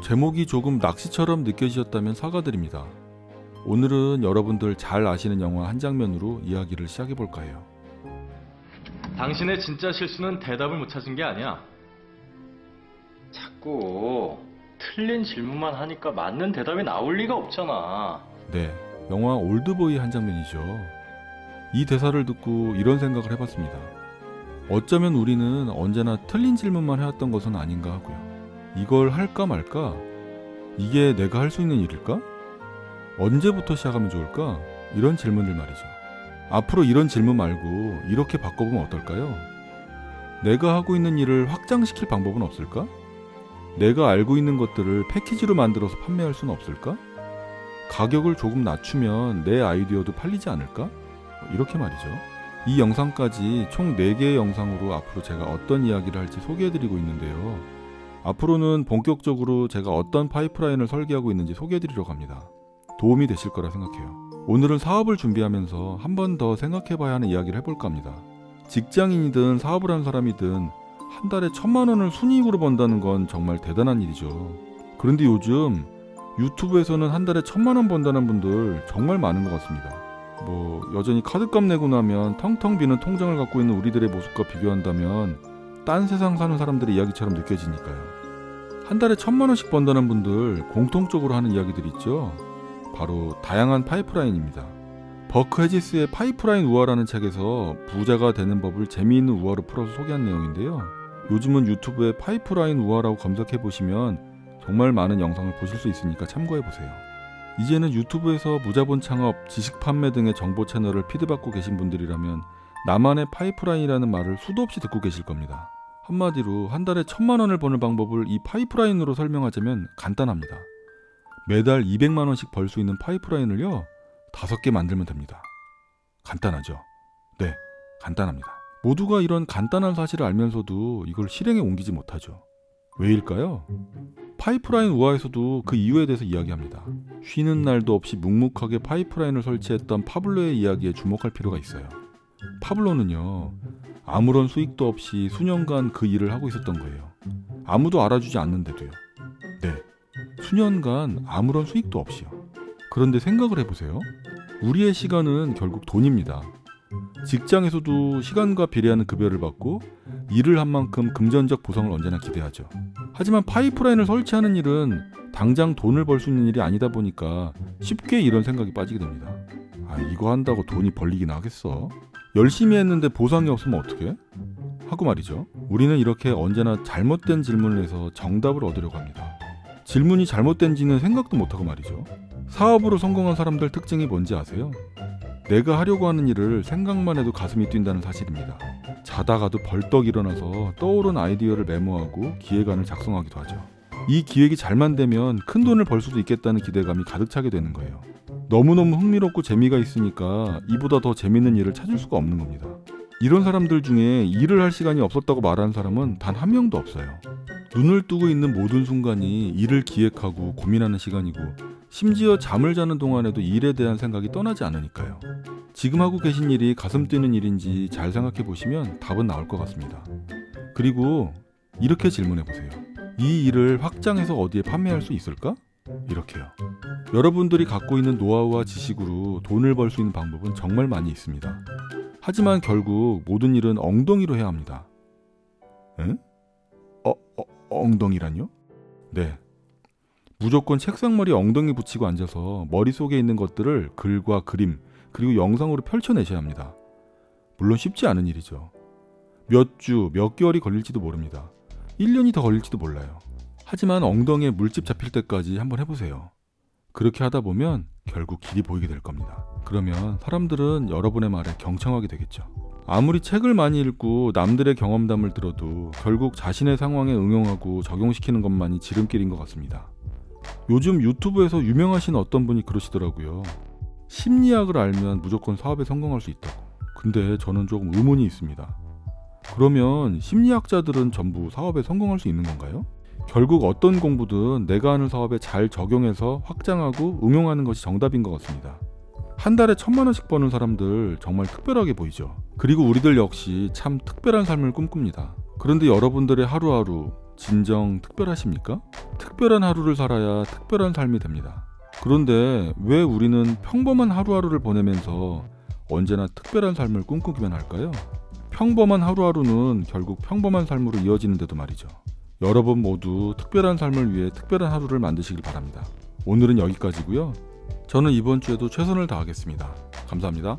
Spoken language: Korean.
제목이 조금 낚시처럼 느껴지셨다면 사과드립니다. 오늘은 여러분들 잘 아시는 영화 한 장면으로 이야기를 시작해볼까 해요. 당신의 진짜 실수는 대답을 못 찾은 게 아니야. 자꾸 틀린 질문만 하니까 맞는 대답이 나올 리가 없잖아. 네, 영화 올드보이 한 장면이죠. 이 대사를 듣고 이런 생각을 해봤습니다. 어쩌면 우리는 언제나 틀린 질문만 해왔던 것은 아닌가 하고요. 이걸 할까 말까? 이게 내가 할 수 있는 일일까? 언제부터 시작하면 좋을까? 이런 질문들 말이죠. 앞으로 이런 질문 말고 이렇게 바꿔보면 어떨까요? 내가 하고 있는 일을 확장시킬 방법은 없을까? 내가 알고 있는 것들을 패키지로 만들어서 판매할 수는 없을까? 가격을 조금 낮추면 내 아이디어도 팔리지 않을까? 이렇게 말이죠. 이 영상까지 총 4개의 영상으로 앞으로 제가 어떤 이야기를 할지 소개해드리고 있는데요. 앞으로는 본격적으로 제가 어떤 파이프라인을 설계하고 있는지 소개해드리려고 합니다. 도움이 되실 거라 생각해요. 오늘은 사업을 준비하면서 한 번 더 생각해봐야 하는 이야기를 해볼까 합니다. 직장인이든 사업을 하는 사람이든 한 달에 1,000만 원을 순이익으로 번다는 건 정말 대단한 일이죠. 그런데 요즘 유튜브에서는 한 달에 1,000만 원 번다는 분들 정말 많은 것 같습니다. 여전히 카드값 내고 나면 텅텅 비는 통장을 갖고 있는 우리들의 모습과 비교한다면 딴 세상 사는 사람들의 이야기처럼 느껴지니까요. 한 달에 1,000만 원씩 번다는 분들 공통적으로 하는 이야기들이 있죠. 바로 다양한 파이프라인입니다. 버크 헤지스의 파이프라인 우화라는 책에서 부자가 되는 법을 재미있는 우화로 풀어서 소개한 내용인데요. 요즘은 유튜브에 파이프라인 우화라고 검색해보시면 정말 많은 영상을 보실 수 있으니까 참고해보세요. 이제는 유튜브에서 무자본 창업, 지식 판매 등의 정보 채널을 피드받고 계신 분들이라면 나만의 파이프라인이라는 말을 수도 없이 듣고 계실 겁니다. 한마디로 한 달에 1,000만 원을 버는 방법을 이 파이프라인으로 설명하자면 간단합니다. 매달 200만 원씩 벌 수 있는 파이프라인을요 5개 만들면 됩니다. 간단하죠? 네, 간단합니다. 모두가 이런 간단한 사실을 알면서도 이걸 실행에 옮기지 못하죠. 왜일까요? 파이프라인 우화에서도 그 이유에 대해서 이야기합니다. 쉬는 날도 없이 묵묵하게 파이프라인을 설치했던 파블로의 이야기에 주목할 필요가 있어요. 파블로는요 아무런 수익도 없이 수년간 그 일을 하고 있었던 거예요. 아무도 알아주지 않는데도요. 네, 수년간 아무런 수익도 없이요. 그런데 생각을 해보세요. 우리의 시간은 결국 돈입니다. 직장에서도 시간과 비례하는 급여를 받고 일을 한 만큼 금전적 보상을 언제나 기대하죠. 하지만 파이프라인을 설치하는 일은 당장 돈을 벌 수 있는 일이 아니다 보니까 쉽게 이런 생각이 빠지게 됩니다. 이거 한다고 돈이 벌리긴 하겠어? 열심히 했는데 보상이 없으면 어떡해? 하고 말이죠. 우리는 이렇게 언제나 잘못된 질문을 해서 정답을 얻으려고 합니다. 질문이 잘못된지는 생각도 못하고 말이죠. 사업으로 성공한 사람들 특징이 뭔지 아세요? 내가 하려고 하는 일을 생각만 해도 가슴이 뛴다는 사실입니다. 자다가도 벌떡 일어나서 떠오른 아이디어를 메모하고 기획안을 작성하기도 하죠. 이 기획이 잘만 되면 큰 돈을 벌 수도 있겠다는 기대감이 가득 차게 되는 거예요. 너무너무 흥미롭고 재미가 있으니까 이보다 더 재밌는 일을 찾을 수가 없는 겁니다. 이런 사람들 중에 일을 할 시간이 없었다고 말하는 사람은 단 한 명도 없어요. 눈을 뜨고 있는 모든 순간이 일을 기획하고 고민하는 시간이고 심지어 잠을 자는 동안에도 일에 대한 생각이 떠나지 않으니까요. 지금 하고 계신 일이 가슴 뛰는 일인지 잘 생각해 보시면 답은 나올 것 같습니다. 그리고 이렇게 질문해 보세요. 이 일을 확장해서 어디에 판매할 수 있을까? 이렇게요. 여러분들이 갖고 있는 노하우와 지식으로 돈을 벌 수 있는 방법은 정말 많이 있습니다. 하지만 결국 모든 일은 엉덩이로 해야 합니다. 응? 엉덩이란요? 네. 무조건 책상머리에 엉덩이 붙이고 앉아서 머릿속에 있는 것들을 글과 그림 그리고 영상으로 펼쳐내셔야 합니다. 물론 쉽지 않은 일이죠. 몇 주, 몇 개월이 걸릴지도 모릅니다. 1년이 더 걸릴지도 몰라요. 하지만 엉덩이에 물집 잡힐 때까지 한번 해보세요. 그렇게 하다 보면 결국 길이 보이게 될 겁니다. 그러면 사람들은 여러분의 말에 경청하게 되겠죠. 아무리 책을 많이 읽고 남들의 경험담을 들어도 결국 자신의 상황에 응용하고 적용시키는 것만이 지름길인 것 같습니다. 요즘 유튜브에서 유명하신 어떤 분이 그러시더라고요. 심리학을 알면 무조건 사업에 성공할 수 있다고. 근데 저는 조금 의문이 있습니다. 그러면 심리학자들은 전부 사업에 성공할 수 있는 건가요? 결국 어떤 공부든 내가 하는 사업에 잘 적용해서 확장하고 응용하는 것이 정답인 것 같습니다. 한 달에 1,000만 원씩 버는 사람들 정말 특별하게 보이죠. 그리고 우리들 역시 참 특별한 삶을 꿈꿉니다. 그런데 여러분들의 하루하루 진정 특별하십니까? 특별한 하루를 살아야 특별한 삶이 됩니다. 그런데 왜 우리는 평범한 하루하루를 보내면서 언제나 특별한 삶을 꿈꾸기만 할까요? 평범한 하루하루는 결국 평범한 삶으로 이어지는데도 말이죠. 여러분 모두 특별한 삶을 위해 특별한 하루를 만드시길 바랍니다. 오늘은 여기까지고요. 저는 이번 주에도 최선을 다하겠습니다. 감사합니다.